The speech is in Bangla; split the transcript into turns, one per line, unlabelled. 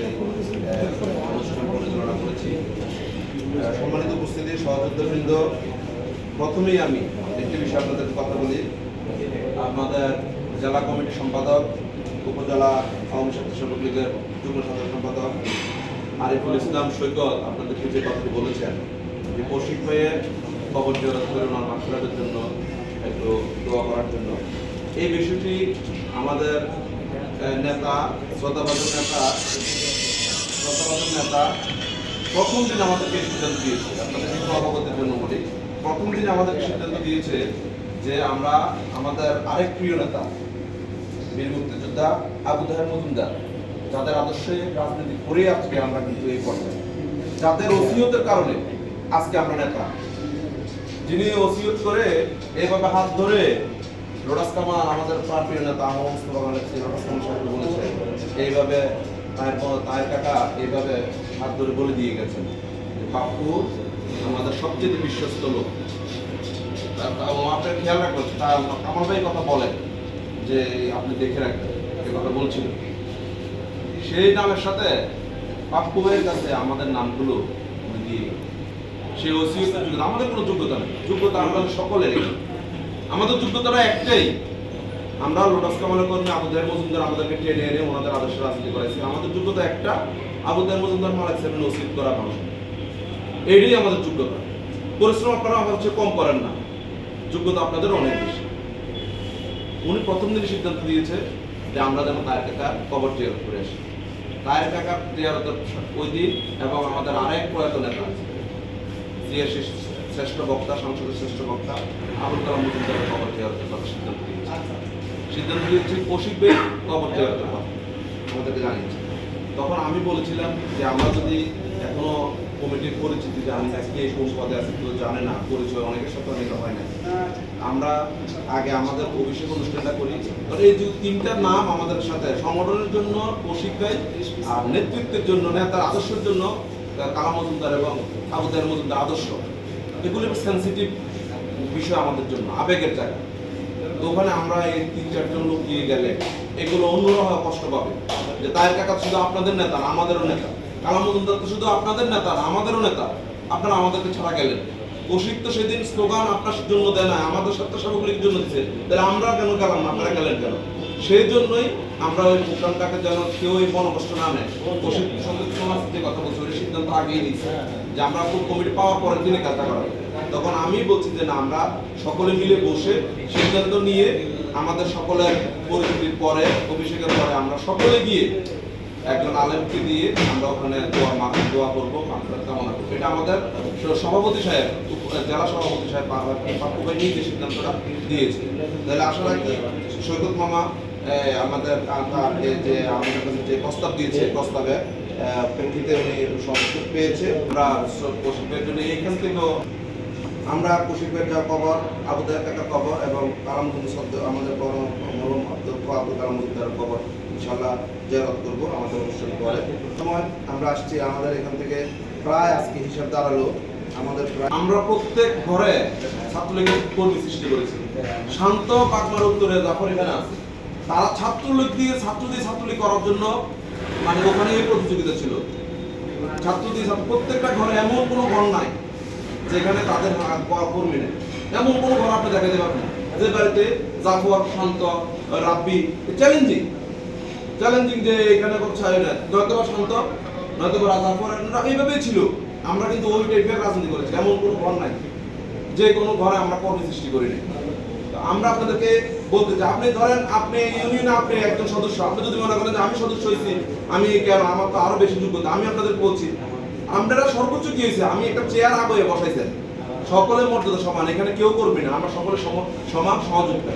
অনুষ্ঠান পরিচালনা করেছি। সম্মানিত উপস্থিতি, সহযোদ্ধাবৃন্দ, প্রথমেই আমি একটি বিষয়ে আপনাদের কথা বলি। আমাদের জেলা কমিটির সম্পাদক, উপজেলা আওয়ামী স্বেচ্ছাসেবক লীগের যুগ্ম সাধারণ সম্পাদক আরিফুল ইসলাম সৈকত আপনাদেরকে যে কথাটি বলেছেন যে কৌশিক হয়ে কবর জিয়ারত করে ওনার মাগফিরাতের জন্য একটু দোয়া করার জন্য, এই বিষয়টি আমাদের নেতা শ্রদ্ধাভাজন নেতা প্রথম দিন আমাদেরকে সিদ্ধান্ত দিয়েছে। আপনাদের একটু অবগতির জন্য বলি, প্রথম দিন আমাদেরকে সিদ্ধান্ত দিয়েছে যে আমরা আমাদের আরেক প্রিয় নেতা বীর মুক্তিযোদ্ধা আবু তাহের মজুমদার, যাদের আদর্শে রাজনীতি করে আজকে আমরা কিন্তু এই পর্যায়ে, যাদের ওসিয়তের কারণে আজকে আমরা নেতা, যিনি ওসিয়ত করে এইভাবে হাত ধরে রোডাস কামাল আমাদের প্রিয় নেতা আহমদ মুস্তফা রোডাস কামাল সাহেব বলেছে, এইভাবে তায়ের কাকা এইভাবে হাত ধরে বলে দিয়ে গেছেন বাপু আমাদের সবচেয়ে বিশ্বস্ত লোক। আপনার খেয়াল রাখবেন, কামাল ভাই কথা বলেন যে আপনি দেখে রাখবেন, এ কথা বলছিল। সেই নামের সাথে পাপ্পু ভাইয়ের কাছে আমাদের নামগুলো দিয়ে সেই ওসিয়ত, আমাদের কোনো যোগ্যতা নেই, যোগ্যতা আমাদের সকলের। আমাদের যোগ্যতাটা একটাই, আমরা লোটাস কামালের কর্মী আবু তাহের মজুমদার আমাদেরকে টেনে এনে ওনাদের আদর্শ রাজনীতি করেছি। আমাদের যোগ্যতা একটা, আবু তাহের মজুমদার মালিক সাহেবের ওসিয়ত করা মানুষ, এইটাই আমাদের যোগ্যতা। পরিশ্রম আপনারা আমার হচ্ছে কম করেন না, যোগ্যতা আপনাদের অনেক বেশি। উনি প্রথম দিনই সিদ্ধান্ত দিয়েছে যে আমরা যেন তায়ের কাকার কবর জিয়ারত করে আসি। তায়ের কাকার জিয়ারতের ওই দিন এবং আমাদের আরেক প্রয়াত নেতা শ্রেষ্ঠ বক্তা, সংসদের শ্রেষ্ঠ বক্তা আবুল কালাম মজুমদারের কবর জিয়ারতের কথা সিদ্ধান্ত দিয়েছে কৌশিক ভাই কবর জিয়ারতের কথা আমাদেরকে জানিয়েছে। তখন আমি বলেছিলাম যে আমরা যদি এখনো কমিটির পরিচিতি জানি না, কে কোন পদে আছে কেউ জানে না, পরিচয় অনেকের সাথে অনেকে হয় না, আমরা আগে আমাদের অভিষেক অনুষ্ঠানটা করি। এই যে তিনটা নাম আমাদের সাথে সংগঠনের জন্য কৌশিক ভাই, আর নেতৃত্বের জন্য নেতার আদর্শের জন্য কালাম মজুমদার এবং আবু তাহের মজুমদার আদর্শ, এগুলো সেন্সিটিভ বিষয় আমাদের জন্য, আবেগের জায়গা। তো ওখানে আমরা এই ৩-৪ জন লোক গিয়ে গেলে এগুলো অন্যরা কষ্ট পাবে যে তায়ের কাকা শুধু আপনাদের নেতা না আমাদেরও নেতা, কালাম মজুমদার তো শুধু আপনাদের নেতা না আমাদেরও নেতা, আপনারা আমাদেরকে ছাড়া গেলেন। কৌশিক তো সেদিন স্লোগান আপনার জন্য দেয় না, আমাদের স্বেচ্ছাসেবক লীগের জন্য দিচ্ছে, তাহলে আমরা কেন গেলাম না, আপনারা গেলেন কেন? সেই জন্যই আমরা ওই প্রোগ্রামটাকে যেন কেউ এই মনোকষ্ট না নেয়, কৌশিক সমাজ যে কথা বলছে ওই সিদ্ধান্ত আগেই নিচ্ছে যে আমরা কমিটি পাওয়ার পরের দিনে কাজটা করা। তখন আমি বলছি যে না, আমরা সকলে মিলে বসে সিদ্ধান্ত নিয়ে আমাদের সকলের পরিচিতির পরে, অভিষেকের পরে আমরা সকলে গিয়ে একজন আলেমকে দিয়ে আমরা ওখানে দোয়া করবো, কামনা করবো। এটা আমাদের সভাপতি সাহেব, জেলা সভাপতি সাহেব পাপ্পু ভাই নিজে সিদ্ধান্তটা দিয়েছে। তাহলে আশা রাখি সৈকত মামা আমাদের যে আমাদের কাছে যে প্রস্তাব দিয়েছে, প্রস্তাবে প্রেক্ষিতে উনি সংস্কৃত পেয়েছে। আমরা কৌশিক ভাইয়ের জন্য এইখান থেকেও আমরা কৌশিক ভাইয়ের যা কবর, আবু তাহের কাকার কবর এবং কালাম আমাদের মরহুম অধ্যক্ষ আবু কালাম মজুমদারের কবর ইনশাআল্লাহ জিয়ারত করব আমাদের অনুষ্ঠান পরে। সময় আমরা আসছি, আমাদের এখান থেকে প্রায় আজকে হিসাব দাঁড়ালো আমাদের আমরা প্রত্যেক ঘরে ছাত্রলীগের কর্মী সৃষ্টি করেছি। শান্ত পাকমার উত্তরে জাফর এখানে আছে, তারা ছাত্রলীগ দিয়ে ছাত্রলীগ করার জন্য মানে ওখানে এই প্রতিযোগিতা ছিল। প্রত্যেকটা ঘরে এমন কোনো ঘর নাই যেখানে তাদের কর্মী নেই, এমন কোনো ঘর আপনি দেখাতে পারবেন না যে বাড়িতে জাফর, শান্ত, রাব্বি চ্যালেঞ্জিং যে এখানে নয়তো শান্ত নয়তো জাফর, এইভাবেই ছিল। আমরা কিন্তু ওই টাইপের রাজনীতি করেছি, এমন কোনো ঘর নাই যে কোনো ঘরে আমরা কর্মী সৃষ্টি করিনি। আমরা আপনাদেরকে বলতে চাই, আপনি ধরেন আপনি ইউনিয়নে আপনি একজন সদস্য, আপনি যদি মনে করেন যে আমি সদস্য হয়েছি, আমি কেন, আমার তো আরো বেশি যোগ্যতা, আমি আপনাদের বলছি আপনারা সর্বোচ্চ কি হয়েছে, আমি একটা চেয়ার আগে বসাইছেন, সকলের মর্যাদা সমান, এখানে কেউ করবে না, আমরা সকলে সমান সহযোগিতা।